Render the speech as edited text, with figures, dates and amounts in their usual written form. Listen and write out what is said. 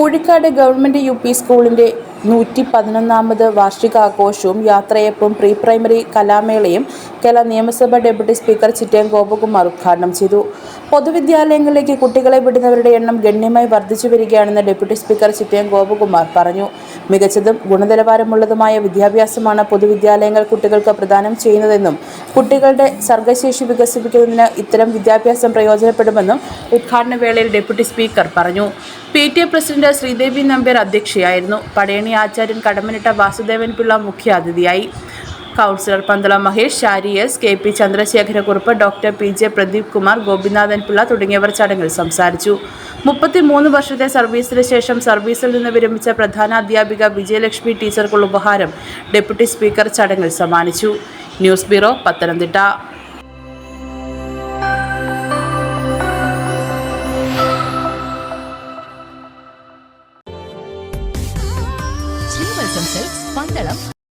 Poozhikkad government UP സ്കൂളിന്റെ 111ാമത് വാർഷികാഘോഷവും യാത്രയപ്പും pre primary കലാമേളയും Kerala നിയമസഭാ deputy speaker Chittayam Gopakumar ഉദ്ഘാടനം ചെയ്തു. പൊതുവിദ്യാലയങ്ങളിലേക്ക് കുട്ടികളെ വിടുന്നവരുടെ എണ്ണം ഗണ്യമായി വർദ്ധിച്ചു വരികയാണെന്ന് ഡെപ്യൂട്ടി സ്പീക്കർ ചിറ്റയം ഗോപകുമാർ പറഞ്ഞു. മികച്ചതും ഗുണനിലവാരമുള്ളതുമായ വിദ്യാഭ്യാസമാണ് പൊതുവിദ്യാലയങ്ങൾ കുട്ടികൾക്ക് പ്രദാനം ചെയ്യുന്നതെന്നും കുട്ടികളുടെ സർഗശേഷി വികസിപ്പിക്കുന്നതിന് ഇത്തരം വിദ്യാഭ്യാസം പ്രയോജനപ്പെടുമെന്നും ഉദ്ഘാടന വേളയിൽ ഡെപ്യൂട്ടി സ്പീക്കർ പറഞ്ഞു. PTA പ്രസിഡന്റ് ശ്രീദേവി നമ്പ്യാർ അധ്യക്ഷയായിരുന്നു. പടയണി ആചാര്യൻ കടമ്മനിട്ട വാസുദേവൻ പിള്ള മുഖ്യാതിഥിയായി. Councillor Pandalam Mahesh, Shari S, KP Chandrasekhara Kurup, doctor PJ Pradeep Kumar, Gopinathan Pillai തുടങ്ങിയവർ ചടങ്ങിൽ സംസാരിച്ചു. 33 വർഷത്തെ സർവീസിന് ശേഷം സർവീസിൽ നിന്ന് വിരമിച്ച പ്രധാന അധ്യാപിക വിജയലക്ഷ്മി ടീച്ചർക്കുള്ള ഉപഹാരം ഡെപ്യൂട്ടി സ്പീക്കർ ചടങ്ങിൽ സമ്മാനിച്ചു. News bureau, Pathanamthitta. പന്തളം